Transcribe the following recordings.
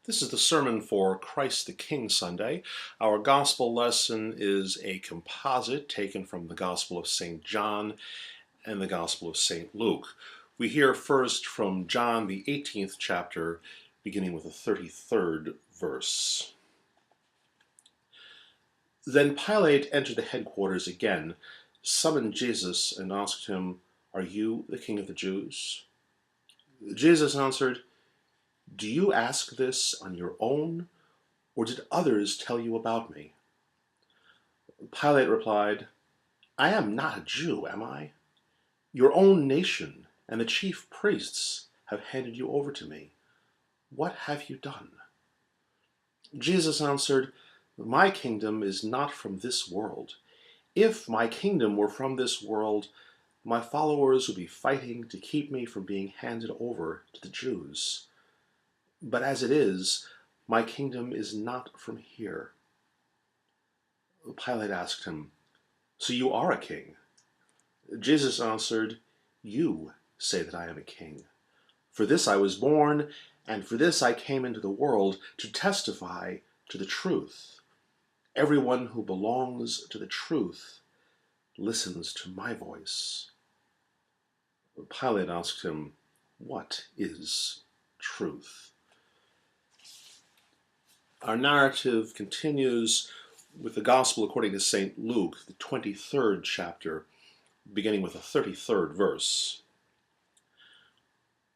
This is the sermon for Christ the King Sunday. Our gospel lesson is a composite taken from the Gospel of St. John and the Gospel of St. Luke. We hear first from John, the 18th chapter, beginning with the 33rd verse. Then Pilate entered the headquarters again, summoned Jesus, and asked him, "Are you the king of the Jews?" Jesus answered, "Do you ask this on your own, or did others tell you about me?" Pilate replied, "I am not a Jew, am I? Your own nation and the chief priests have handed you over to me. What have you done?" Jesus answered, "My kingdom is not from this world. If my kingdom were from this world, my followers would be fighting to keep me from being handed over to the Jews. But as it is, my kingdom is not from here." Pilate asked him, "So you are a king?" Jesus answered, "You say that I am a king. For this I was born, and for this I came into the world, to testify to the truth. Everyone who belongs to the truth listens to my voice." Pilate asked him, "What is truth?" Our narrative continues with the Gospel according to St. Luke, the 23rd chapter, beginning with the 33rd verse.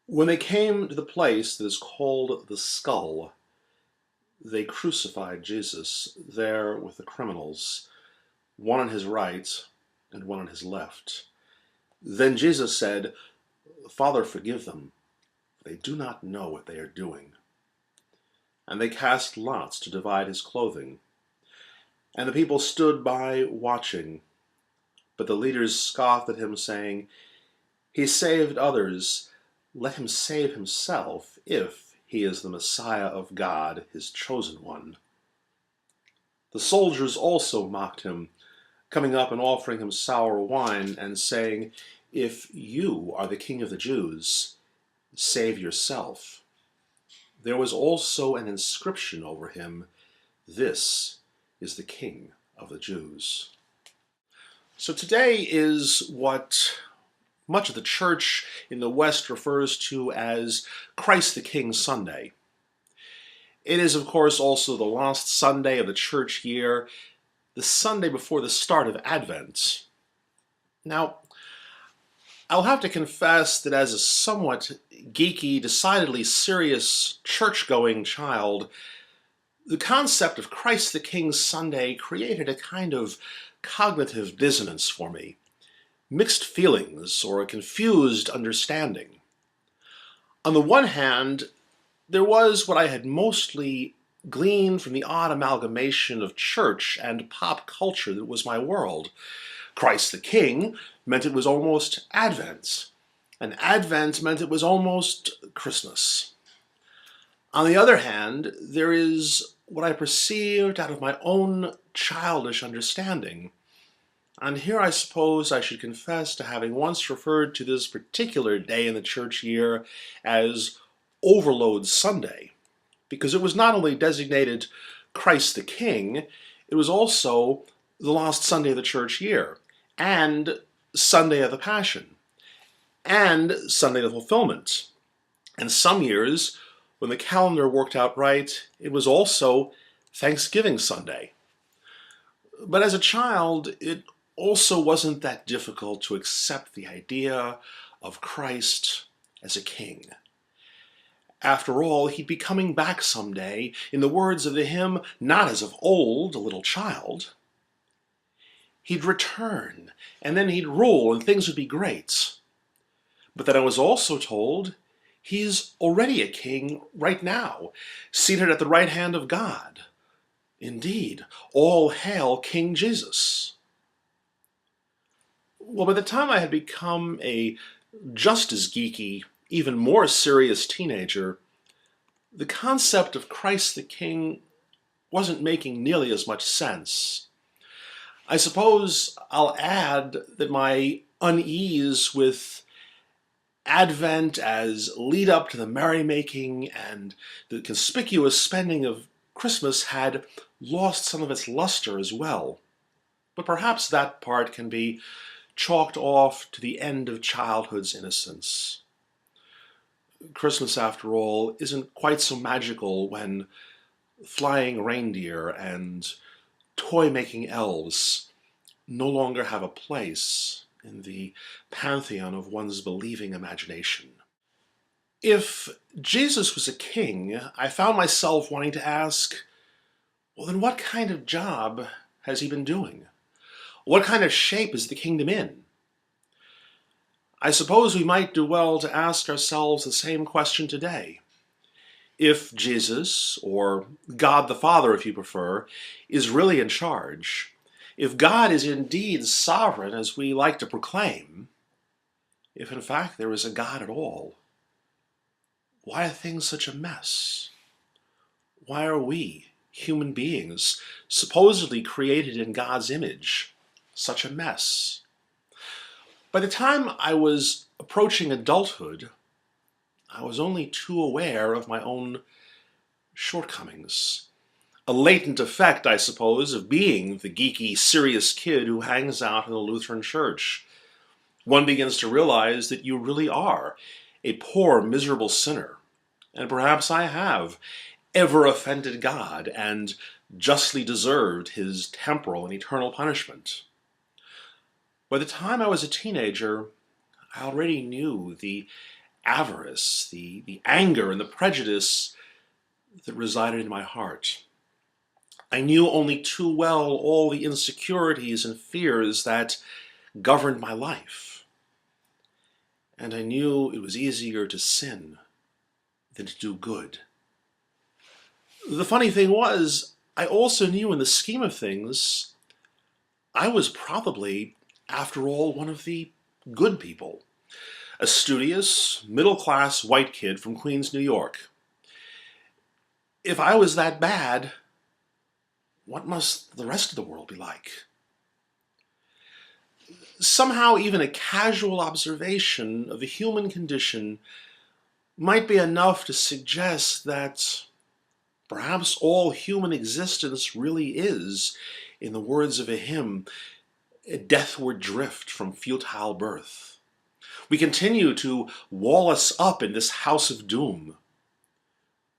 When they came to the place that is called the Skull, they crucified Jesus there with the criminals, one on his right and one on his left. Then Jesus said, "Father, forgive them, for they do not know what they are doing." And they cast lots to divide his clothing. And the people stood by watching. But the leaders scoffed at him, saying, "He saved others. Let him save himself, if he is the Messiah of God, his chosen one." The soldiers also mocked him, coming up and offering him sour wine, and saying, "If you are the king of the Jews, save yourself." There was also an inscription over him, "This is the King of the Jews." So today is what much of the church in the West refers to as Christ the King Sunday. It is, of course, also the last Sunday of the church year, the Sunday before the start of Advent. Now, I'll have to confess that as a somewhat geeky, decidedly serious, church-going child, the concept of Christ the King Sunday created a kind of cognitive dissonance for me, mixed feelings, or a confused understanding. On the one hand, there was what I had mostly gleaned from the odd amalgamation of church and pop culture that was my world. Christ the King meant it was almost Advent, and Advent meant it was almost Christmas. On the other hand, there is what I perceived out of my own childish understanding. And here I suppose I should confess to having once referred to this particular day in the church year as Overload Sunday, because it was not only designated Christ the King, it was also the last Sunday of the church year, and Sunday of the Passion, and Sunday of the Fulfillment. And some years, when the calendar worked out right, it was also Thanksgiving Sunday. But as a child, it also wasn't that difficult to accept the idea of Christ as a king. After all, he'd be coming back someday, in the words of the hymn, not as of old, a little child. He'd return, and then he'd rule, and things would be great. But then I was also told he's already a king right now, seated at the right hand of God. Indeed, all hail King Jesus. Well, by the time I had become a just as geeky, even more serious teenager, the concept of Christ the King wasn't making nearly as much sense. I suppose I'll add that my unease with Advent as lead up to the merrymaking and the conspicuous spending of Christmas had lost some of its luster as well. But perhaps that part can be chalked off to the end of childhood's innocence. Christmas, after all, isn't quite so magical when flying reindeer and toy-making elves no longer have a place in the pantheon of one's believing imagination. If Jesus was a king, I found myself wanting to ask, well, then what kind of job has he been doing? What kind of shape is the kingdom in? I suppose we might do well to ask ourselves the same question today. If Jesus, or God the Father if you prefer, is really in charge, if God is indeed sovereign as we like to proclaim, if in fact there is a God at all, why are things such a mess? Why are we, human beings, supposedly created in God's image, such a mess? By the time I was approaching adulthood, I was only too aware of my own shortcomings. A latent effect, I suppose, of being the geeky, serious kid who hangs out in the Lutheran church. One begins to realize that you really are a poor, miserable sinner. And perhaps I have ever offended God and justly deserved his temporal and eternal punishment. By the time I was a teenager, I already knew the avarice, the anger, and the prejudice that resided in my heart. I knew only too well all the insecurities and fears that governed my life. And I knew it was easier to sin than to do good. The funny thing was, I also knew in the scheme of things, I was probably, after all, one of the good people. A studious, middle-class white kid from Queens, New York. If I was that bad, what must the rest of the world be like? Somehow even a casual observation of the human condition might be enough to suggest that perhaps all human existence really is, in the words of a hymn, a deathward drift from futile birth. We continue to wall us up in this house of doom.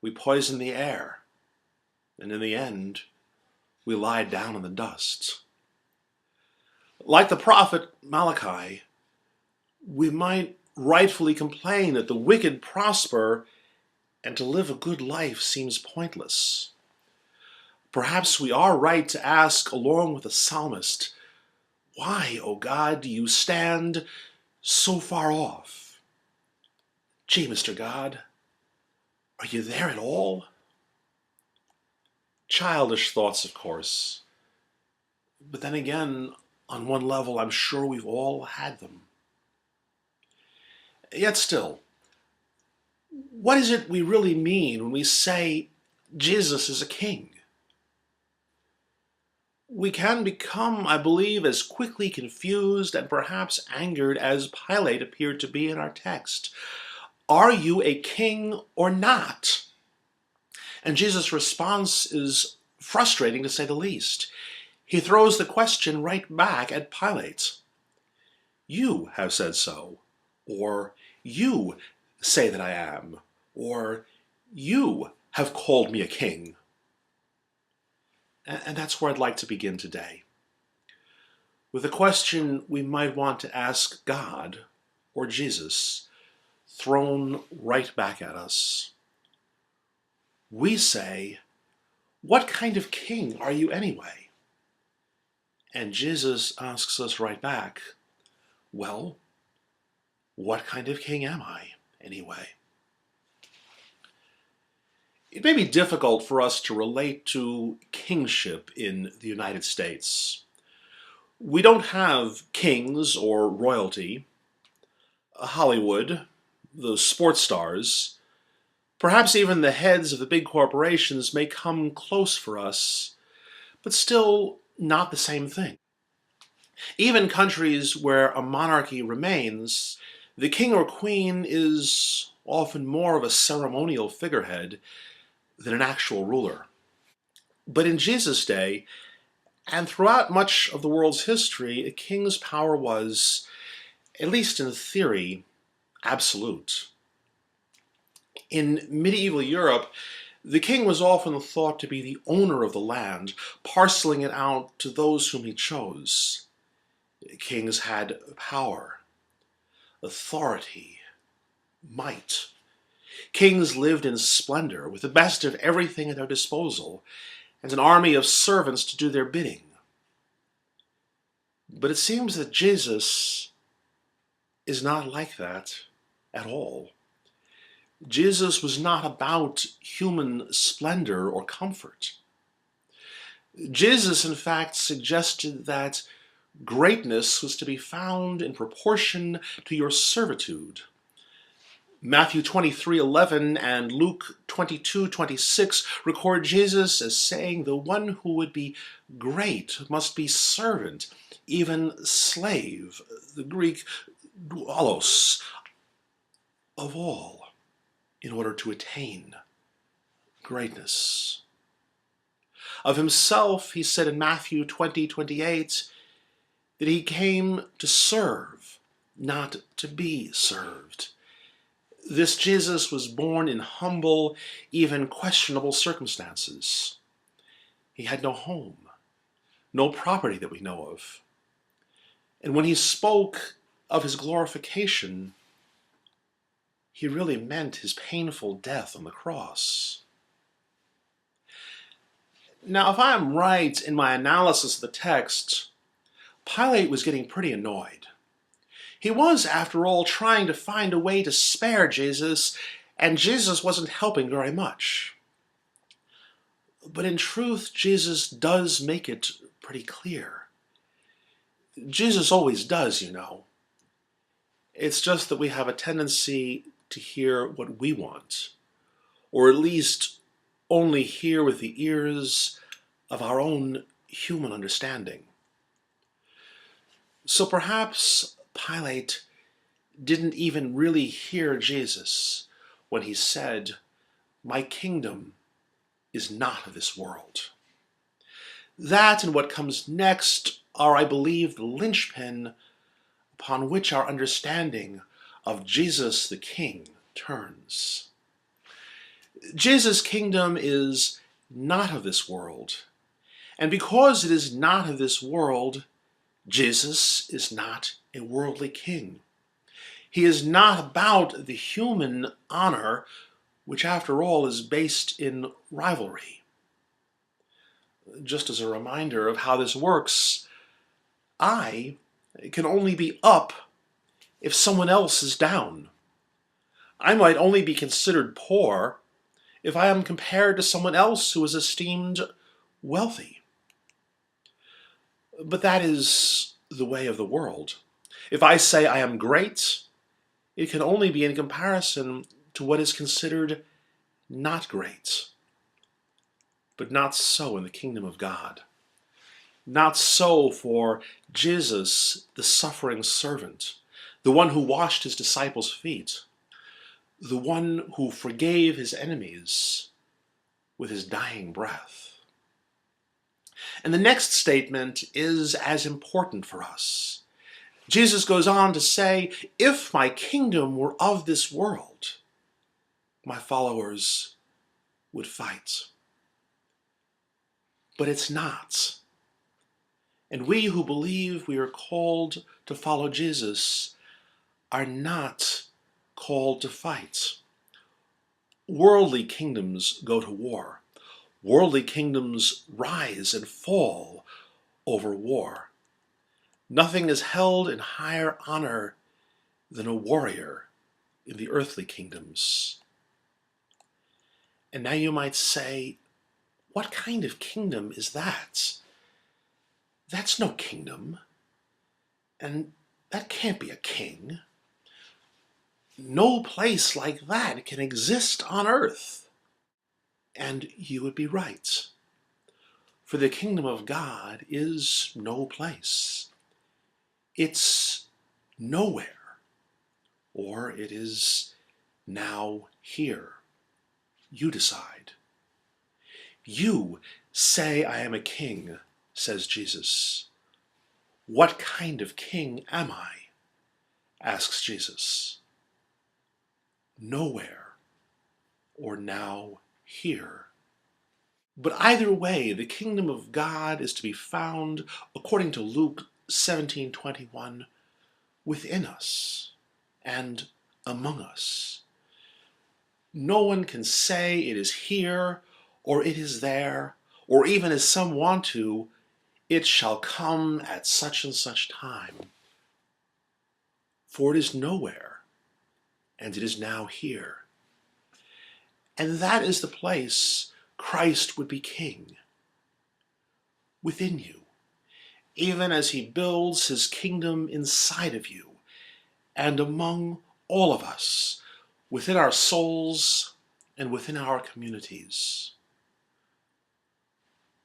We poison the air, and in the end, we lie down in the dust. Like the prophet Malachi, we might rightfully complain that the wicked prosper and to live a good life seems pointless. Perhaps we are right to ask, along with the psalmist, why, O God, do you stand so far off? Gee, Mr. God, are you there at all? Childish thoughts, of course. But then again, on one level, I'm sure we've all had them. Yet still, what is it we really mean when we say Jesus is a king? We can become, I believe, as quickly confused and perhaps angered as Pilate appeared to be in our text. Are you a king or not? And Jesus' response is frustrating to say the least. He throws the question right back at Pilate. You have said so, or you say that I am, or you have called me a king. And that's where I'd like to begin today, with a question we might want to ask God or Jesus, thrown right back at us. We say, what kind of king are you anyway? And Jesus asks us right back, well, what kind of king am I anyway? It may be difficult for us to relate to kingship in the United States. We don't have kings or royalty. Hollywood, the sports stars, perhaps even the heads of the big corporations may come close for us, but still not the same thing. Even countries where a monarchy remains, The king or queen is often more of a ceremonial figurehead than an actual ruler. But in Jesus' day, and throughout much of the world's history, a king's power was, at least in theory, absolute. In medieval Europe, the king was often thought to be the owner of the land, parceling it out to those whom he chose. Kings had power, authority, might. Kings lived in splendor, with the best of everything at their disposal, and an army of servants to do their bidding. But it seems that Jesus is not like that at all. Jesus was not about human splendor or comfort. Jesus, in fact, suggested that greatness was to be found in proportion to your servitude. Matthew 23:11 and Luke 22:26 record Jesus as saying the one who would be great must be servant, even slave, the Greek doulos, of all, in order to attain greatness. Of himself, he said in Matthew 20:28 that he came to serve, not to be served. This Jesus was born in humble, even questionable circumstances. He had no home, no property that we know of. And when he spoke of his glorification, he really meant his painful death on the cross. Now, if I am right in my analysis of the text, Pilate was getting pretty annoyed. He was, after all, trying to find a way to spare Jesus, and Jesus wasn't helping very much. But in truth, Jesus does make it pretty clear. Jesus always does, you know. It's just that we have a tendency to hear what we want, or at least only hear with the ears of our own human understanding. So perhaps Pilate didn't even really hear Jesus when he said, "My kingdom is not of this world." That and what comes next are, I believe, the linchpin upon which our understanding of Jesus the King turns. Jesus' kingdom is not of this world, and because it is not of this world, Jesus is not a worldly king. He is not about the human honor, which after all is based in rivalry. Just as a reminder of how this works, I can only be up if someone else is down. I might only be considered poor if I am compared to someone else who is esteemed wealthy. But that is the way of the world. If I say I am great, it can only be in comparison to what is considered not great. But not so in the kingdom of God. Not so for Jesus, the suffering servant, the one who washed his disciples' feet, the one who forgave his enemies with his dying breath. And the next statement is as important for us. Jesus goes on to say, "If my kingdom were of this world, my followers would fight." But it's not. And we who believe we are called to follow Jesus are not called to fight. Worldly kingdoms go to war. Worldly kingdoms rise and fall over war. Nothing is held in higher honor than a warrior in the earthly kingdoms. And now you might say, what kind of kingdom is that? That's no kingdom. And that can't be a king. No place like that can exist on earth. And you would be right. For the kingdom of God is no place. It's nowhere. or it is now here. You decide. You say I am a king, says Jesus. What kind of king am I? Asks Jesus. Nowhere, or now here. But either way, the kingdom of God is to be found, according to Luke 17:21, within us and among us. No one can say it is here or it is there, or even as some want to, it shall come at such and such time. For it is nowhere, and it is now here. And that is the place Christ would be king, within you, even as he builds his kingdom inside of you and among all of us, within our souls and within our communities.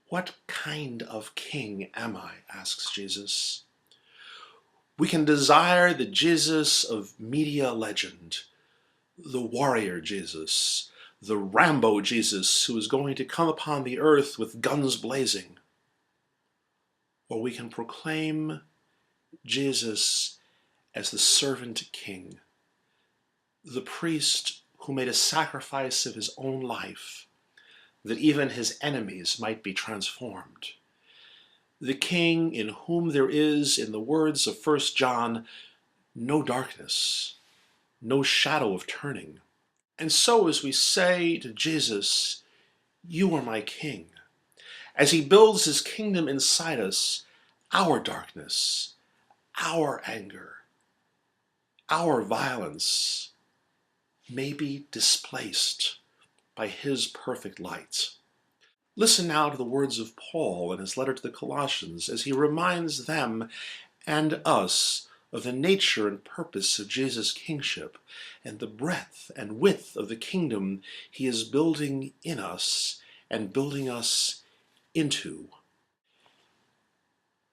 What kind of king am I? Asks Jesus. We can desire the Jesus of media legend, the warrior Jesus, the Rambo Jesus who is going to come upon the earth with guns blazing. Or we can proclaim Jesus as the servant king, the priest who made a sacrifice of his own life, that even his enemies might be transformed. The king in whom there is, in the words of 1 John, no darkness, no shadow of turning. And so as we say to Jesus, you are my king, as he builds his kingdom inside us, our darkness, our anger, our violence may be displaced by his perfect light. Listen now to the words of Paul in his letter to the Colossians as he reminds them and us of the nature and purpose of Jesus' kingship and the breadth and width of the kingdom he is building in us and building us into.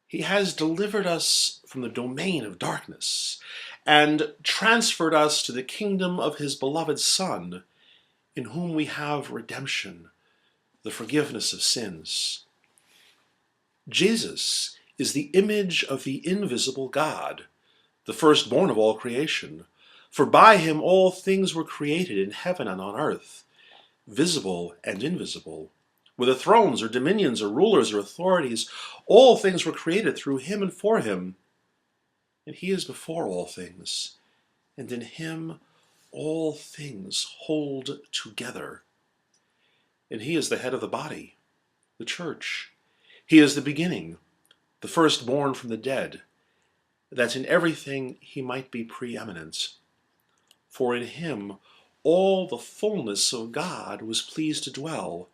He has delivered us from the domain of darkness and transferred us to the kingdom of his beloved Son, in whom we have redemption, the forgiveness of sins. Jesus is the image of the invisible God, the firstborn of all creation. For by him all things were created in heaven and on earth, visible and invisible. Whether thrones or dominions or rulers or authorities, all things were created through him and for him. And he is before all things, and in him all things hold together. And he is the head of the body, the church. He is the beginning, the firstborn from the dead, that in everything he might be preeminent. For in him all the fullness of God was pleased to dwell,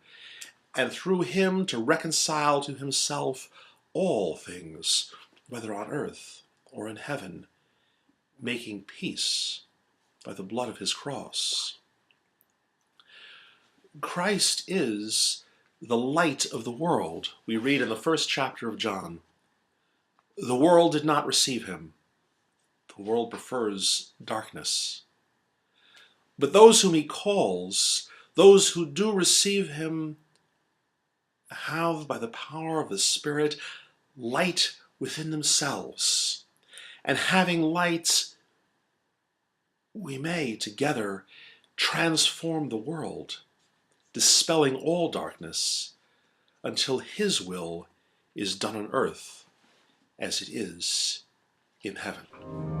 and through him to reconcile to himself all things, whether on earth or in heaven, making peace by the blood of his cross. Christ is the light of the world, we read in the first chapter of John. The world did not receive him. The world prefers darkness. But those whom he calls, those who do receive him, have, by the power of the Spirit, light within themselves. And having light, we may together transform the world, dispelling all darkness, until his will is done on earth as it is in heaven.